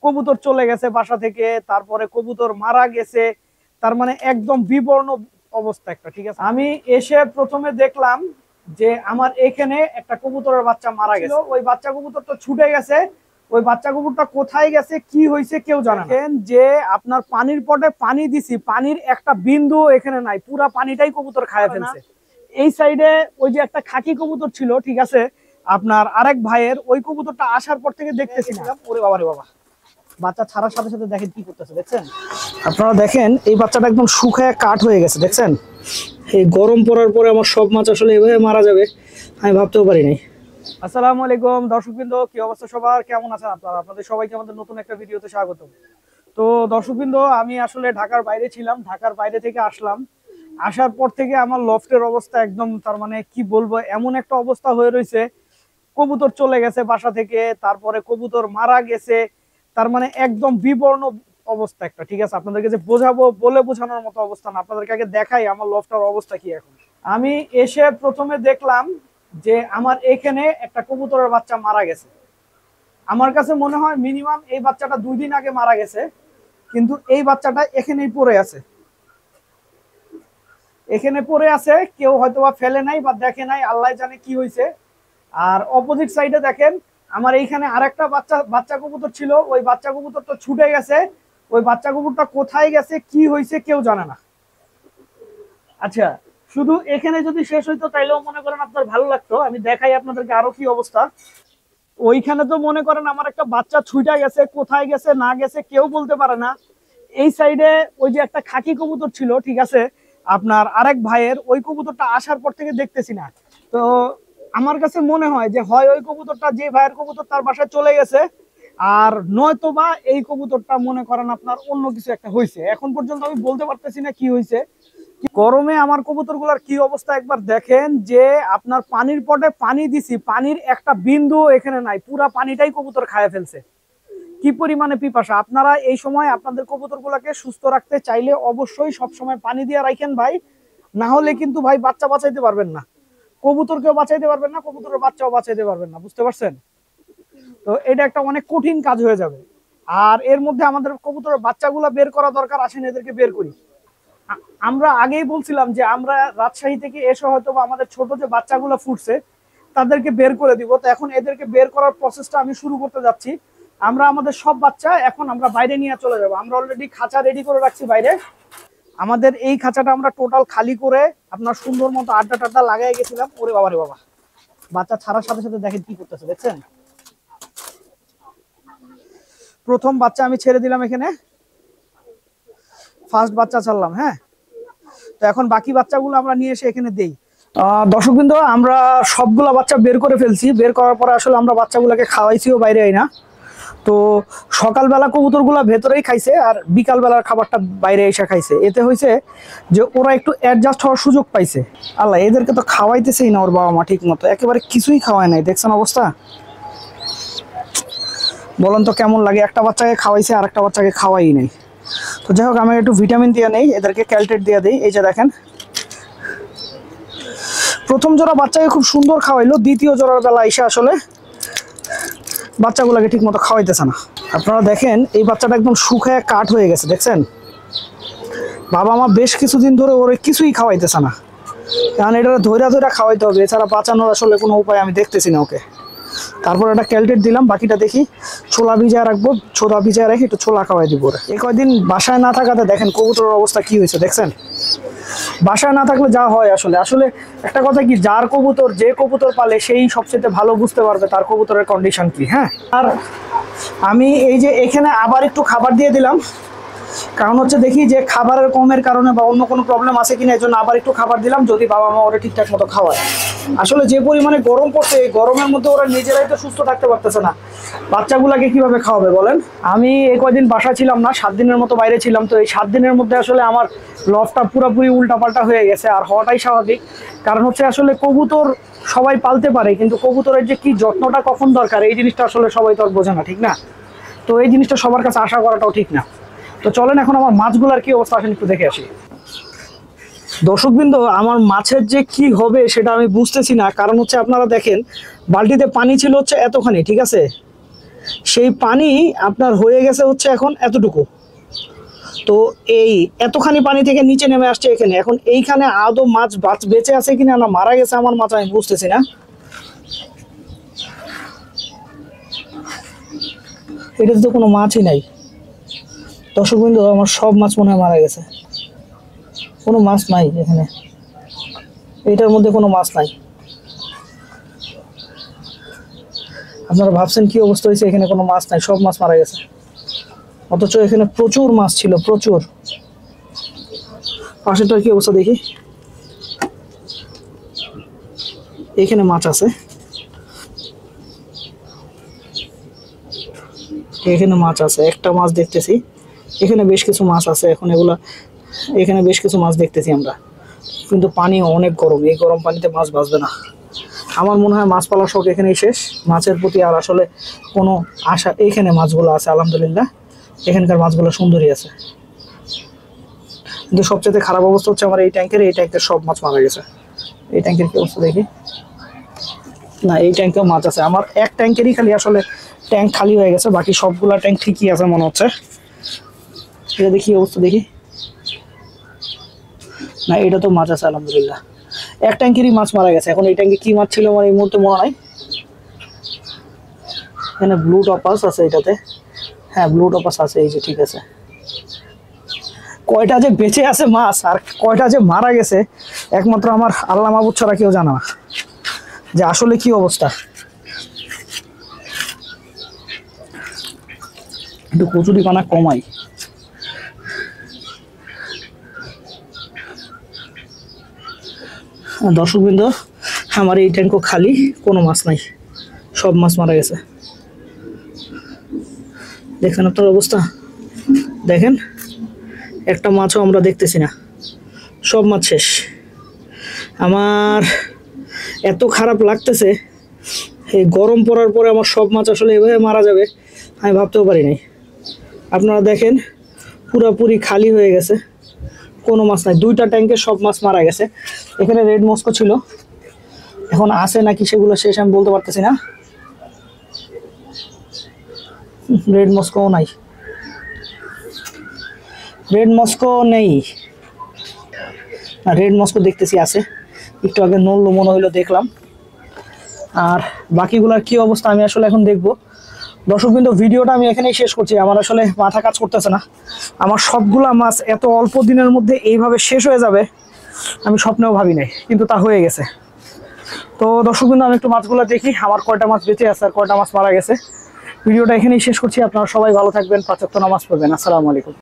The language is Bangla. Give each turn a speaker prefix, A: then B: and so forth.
A: কবুতর চলে গেছে বাসা থেকে, তারপরে কবুতর মারা গেছে। তার মানে একদম বিবর্ণ অবস্থা একটা, ঠিক আছে। আমি এসে প্রথমে দেখলাম যে আমার এখানে একটা কবুতরের বাচ্চা মারা গেছে। ওই বাচ্চা কবুতর তো ছুটে গেছে, ওই বাচ্চা কবুতরটা কোথায় গেছে কি হয়েছে কেউ জানে না। যে আপনার পানির পটে পানি দিছি, পানির একটা বিন্দু এখানে নাই, পুরা পানিটাই কবুতর খায় ফেলছে। এই সাইডে ওই যে একটা খাকি কবুতর ছিল, ঠিক আছে, আপনার আরেক ভাইয়ের, ওই কবুতরটা আসার পর থেকে দেখতেছিলাম। ওরে বাবা রে বাবা, বাচ্চা ছাড়ার সাথে সাথে দেখেন কি করতেছে, দেখছেন আপনারা? দেখেন এই বাচ্চাটা একদম শুকায় কাঠ হয়ে গেছে, দেখছেন? এই গরম পড়ার পরে আমার সব মাছ আসলে এভাবে মারা যাবে আমি ভাবতেও পারি নাই। আসসালামু আলাইকুম দর্শকবৃন্দ, কি অবস্থা সবার, কেমন আছেন আপনারা? আপনাদের সবাইকে আমাদের নতুন একটা ভিডিওতে স্বাগত। তো দর্শকবৃন্দ, আমি আসলে ঢাকার বাইরে ছিলাম, ঢাকার বাইরে থেকে আসলাম। আসার পর থেকে আমার লফটের অবস্থা একদম, তার মানে কি বলবো, এমন একটা অবস্থা হয়ে রয়েছে। কবুতর চলে গেছে বাসা থেকে, তারপরে কবুতর মারা গেছে। তার মানে একদম বিবর্ণ অবস্থা একটা, ঠিক আছে। আপনাদেরকে যে বোঝাবো, বলে বোঝানোর মতো অবস্থা না, আপনাদেরকে আগে দেখাই আমার লফটার অবস্থা কি এখন। আমি এসে প্রথমে দেখলাম যে আমার এখানে একটা কবুতরের বাচ্চা মারা গেছে। আমার কাছে মনে হয় মিনিমাম এই বাচ্চাটা 2 দিন আগে মারা গেছে, কিন্তু এই বাচ্চাটা এখানেই পড়ে আছে, এখানে পড়ে আছে। কেউ হয়তো বা ফেলে নাই বা দেখে নাই, আল্লাহ জানে কি হয়েছে। আর অপোজিট সাইডে দেখেন আমার এইখানে আরেকটা বাচ্চা কবুতর ছিল, ওই বাচ্চা কবুতর তো ছুটে গেছে। ওই বাচ্চা কবুতরটা কোথায় গেছে কি হয়েছে কেউ জানে না। আচ্ছা, শুধু এখানে যদি শেষ হইতো তাইলেও মনে করেন আপনার ভালো লাগতো, আমি দেখাই আপনাদেরকে আরো কি অবস্থা। ওইখানে তো মনে করেন আমার একটা বাচ্চা ছুটে গেছে, কোথায় গেছে না গেছে কেউ বলতে পারে না। এই সাইডে ওই যে একটা খাকি কবুতর ছিল, ঠিক আছে, আপনার আরেক ভাইয়ের, ওই কবুতরটা আসার পর থেকে দেখতেছি না। তো আমার কাছে মনে হয় যে হয় ওই কবুতরটা, যে ভাইয়ের কবুতর, তার বাসায় চলে গেছে, আর নয়তো বা এই কবুতরটা মনে করেন আপনার অন্য কিছু একটা হয়েছে। এখন পর্যন্ত আমি বলতে পারতেছি না কি হয়েছে। গরমে আমার কবুতরগুলোর কি অবস্থা একবার দেখেন, যে আপনার পানির পটে পানি দিছি, পানির একটা বিন্দু এখানে নাই, পুরা পানিটাই কবুতর খায় ফেলছে। কি পরিমাণে পিপাসা! আপনারা এই সময় আপনাদের কবুতরগুলোকে সুস্থ রাখতে চাইলে অবশ্যই সব সময় পানি দিয়ে রাখেন ভাই, না হলে কিন্তু ভাই বাচ্চা বাঁচাইতে পারবেন না, কবুতরকেও বাঁচাইতে পারবেন না, কবুতরের বাচ্চাও বাঁচাইতে পারবেন না, বুঝতে পারছেন? তো এটা একটা অনেক কঠিন কাজ হয়ে যাবে। আর এর মধ্যে আমাদের কবুতরের বাচ্চাগুলো বের করা দরকার, আসেন এদেরকে বের করি। আমরা আগেই বলছিলাম যে আমরা রাজশাহী থেকে এসে হয়তো আমাদের ছোট যে বাচ্চাগুলো ফুটছে তাদেরকে বের করে দিব। তো এখন এদেরকে বের করার প্রসেসটা আমি শুরু করতে যাচ্ছি। আমরা আমাদের সব বাচ্চা এখন আমরা বাইরে নিয়ে চলে যাব। আমরা অলরেডি খাঁচা রেডি করে রাখছি বাইরে। আমাদের এই খাঁচাটা আমরা টোটাল খালি করে আপনার সুন্দর মতো আড্ডা টাড্ডা লাগাই গেছিলাম। ওরে বাবা রে বাবা, বাচ্চা ছাড়ার সাথে সাথে দেখেন কি করতেছে, দেখছেন? প্রথম বাচ্চা আমি ছেড়ে দিলাম এখানে, ফার্স্ট বাচ্চা ছাড়লাম। হ্যাঁ, তো এখন বাকি বাচ্চাগুলো আমরা নিয়ে এসে এখানে দেই। দর্শকবৃন্দ, আমরা সবগুলা বাচ্চা বের করে ফেলছি। বের করার পরে আসলে আমরা বাচ্চাগুলোকে খাওয়াইছিও বাইরে আইনা। তো সকালবেলা কবুতরগুলা ভেতরেই খাইছে, আর বিকালবেলার খাবারটা বাইরে এসে খাইছে। এতে হয়েছে যে ওরা একটু অ্যাডজাস্ট হওয়ার সুযোগ পাইছে। আল্লাহ, এদেরকে তো খাওয়াইতেছেই না ওর বাবা মা ঠিক মতো, একেবারে কিছুই খাওয়ায় নাই। দেখছেন অবস্থা? বলেন তো কেমন লাগে? একটা বাচ্চাকে খাওয়াইছে আর একটা বাচ্চাকে খাওয়াই নাই। তো যাই হোক, আমি একটু ভিটামিন দিয়ে নেই, এদেরকে ক্যালটেট দিয়ে দিই। এই যে দেখেন, প্রথম জোড়া বাচ্চাকে খুব সুন্দর খাওয়াইলো, দ্বিতীয় জোড়ার বেলা এসে আসলে বাচ্চাগুলোকে ঠিক মতো খাওয়াইতেছে না। আপনারা দেখেন এই বাচ্চাটা একদম শুকায় কাঠ হয়ে গেছে, দেখছেন? বাবা মা বেশ কিছুদিন ধরে ওরে কিছুই খাওয়াইতেছে না, কারণ এটা ধৈরা ধৈরা খাওয়াইতে হবে, এছাড়া বাঁচানোর আসলে কোনো উপায় আমি দেখতেছি না ওকে। তারপর একটা ক্যালটেট দিলাম, বাকিটা দেখি ছোলা ভিজায় রাখবো, ছোলা ভিজায় রেখে একটু ছোলা খাওয়াই দিব ওরা। এই কয়দিন বাসায় না থাকাতে দেখেন কবুতরের অবস্থা কি হয়েছে, দেখছেন? বাসায় না থাকলে যা হয় আসলে আসলে একটা কথা কি, যার কবুতর, যে কবুতর পালে সেই সবচেয়ে ভালো বুঝতে পারবে তার কবুতরের কন্ডিশন কি। হ্যাঁ, আর আমি এই যে এখানে আবার একটু খাবার দিয়ে দিলাম, কারণ হচ্ছে দেখি যে খাবারের কমের কারণে বা অন্য কোনো প্রবলেম আছে কিনা, এই জন্য আবার একটু খাবার দিলাম, যদি বাবা মা ওরা ঠিকঠাক মতো খাওয়ায়। আসলে যে পরিমাণে গরম পড়ছে, এই গরমের মধ্যে ওরা নিজেরাই তো সুস্থ থাকতে পারতেছে না, বাচ্চাগুলাকে কিভাবে খাওয়াবে বলেন? আমি এই কয়দিন বাসা ছিলাম না, 7 দিনের মতো বাইরে ছিলাম। তো এই 7 দিনের মধ্যে আসলে আমার লফটা পুরোপুরি উল্টাপাল্টা হয়ে গেছে, আর হওয়াটাই স্বাভাবিক। কারণ হচ্ছে আসলে কবুতর সবাই পালতে পারে, কিন্তু কবুতরের যে কি যত্নটা কখন দরকার এই জিনিসটা আসলে সবাই তো আর বোঝে না, ঠিক না? তো এই জিনিসটা সবার কাছে আশা করাটাও ঠিক না। তো চলেন এখন আমার মাছগুলার কি অবস্থা আসেন একটু দেখে আসি। দর্শকবৃন্দ, আমার মাছের যে কি হবে সেটা আমি বুঝতেছি না, কারণ হচ্ছে আপনারা দেখেন বালতিতে পানি ছিল হচ্ছে এতখানি, ঠিক আছে, সেই পানি আপনার হয়ে গেছে হচ্ছে এখন এতটুকু। তো এই এতখানি পানি থেকে নিচে নেমে আসছে এখানে। এখন এইখানে আদৌ মাছ বেঁচে আছে কিনা না মারা গেছে আমার মাথা, আমি বুঝতেছি না। এটাতে তো কোনো মাছই নাই দর্শক বিন্দু, আমার সব মাছ মনে হয় মারা গেছে, কোনো মাছ নাই এখানে, এটার মধ্যে কোনো মাছ নাই। আপনারা ভাবছেন কি অবস্থা হয়েছে, এখানে কোনো মাছ নাই, সব মাছ মারা গেছে। অথচ এখানে প্রচুর মাছ ছিল, প্রচুর। পাশেরটার কি অবস্থা দেখি, এখানে মাছ আছে, এখানে মাছ আছে, একটা মাছ দেখতেছি, এখানে বেশ কিছু মাছ আছে। এখন এগুলা এখানে বেশ কিছু মাছ দেখতেছি আমরা, কিন্তু পানি অনেক গরম, এই গরম পানিতে মাছ বাঁচবে না। আমার মনে হয় মাছ পালার শখ এখানেই শেষ, মাছের প্রতি আর আসলে কোনো আশা। এইখানে মাছগুলো আছে আলহামদুলিল্লাহ, এখানকার মাছগুলো সুন্দরই আছে, কিন্তু সবচেয়ে খারাপ অবস্থা হচ্ছে আমার এই ট্যাঙ্কের সব মাছ মারা গেছে। এই ট্যাঙ্কের কি অবস্থা দেখি, না এই ট্যাঙ্কেও মাছ আছে। আমার এক ট্যাঙ্কেরই খালি আসলে ট্যাঙ্ক খালি হয়ে গেছে, বাকি সবগুলা ট্যাঙ্ক ঠিকই আছে মনে হচ্ছে। এটা দেখি অবস্থা দেখি, না এটা তো মাছ আছে আলহামদুলিল্লাহ, এক ট্যাঙ্কেরই মাছ মারা গেছে। এখন এই ট্যাঙ্কে কি মাছ ছিল আমার এই মুহূর্তে মনে নাই। এখানে ব্লু টপাস আছে এটাতে, হ্যাঁ ব্লু টপাস আছে, এই যে ঠিক আছে। কয়টা যে বেঁচে আছে মাছ আর কয়টা যে মারা গেছে একমাত্র আমার আল্লাহ মাহবুব ছাড়া কেউ জানে না যে আসলে কি অবস্থা। একটু কচুরি পানা কমাই। দর্শকবৃন্দ, আমার এই ট্যাঙ্কও খালি, কোনো মাছ নাই, সব মাছ মারা গেছে। দেখেন আপনার অবস্থা, দেখেন একটা মাছও আমরা দেখতেছি না, সব মাছ শেষ। আমার এত খারাপ লাগতেছে, এই গরম পড়ার পরে আমার সব মাছ আসলে এভাবে মারা যাবে আমি ভাবতেও পারি নাই। আপনারা দেখেন পুরাপুরি খালি হয়ে গেছে, কোনো মাছ নাই, দুইটা ট্যাঙ্কে সব মাছ মারা গেছে। এখানে রেড মস্কো ছিল, এখন আছে নাকি সেগুলো শেষ আমি বলতে পারতেছি না। রেড মস্কো নাই, রেড মস্কো নেই, রেড মস্কো দেখতেছি আছে, একটু আগে নড়লো মনে হইলো দেখলাম। আর বাকিগুলার কি অবস্থা আমি আসলে এখন দেখবো। দর্শক কিন্তু ভিডিওটা আমি এখানেই শেষ করছি, আমার আসলে মাথা কাজ করতেছে না। আমার সবগুলা মাছ এত অল্প দিনের মধ্যে এইভাবে শেষ হয়ে যাবে আমি স্বপ্নেও ভাবি নাই, কিন্তু তা হয়ে গেছে। তো দর্শক কিন্তু আমি একটু মাছগুলো দেখি, আমার কয়টা মাছ বেঁচে আছে আর কয়টা মাছ মারা গেছে। ভিডিওটা এখানেই শেষ করছি, আপনারা সবাই ভালো থাকবেন, 5 ওয়াক্ত নামাজ পড়বেন। আসসালামু আলাইকুম।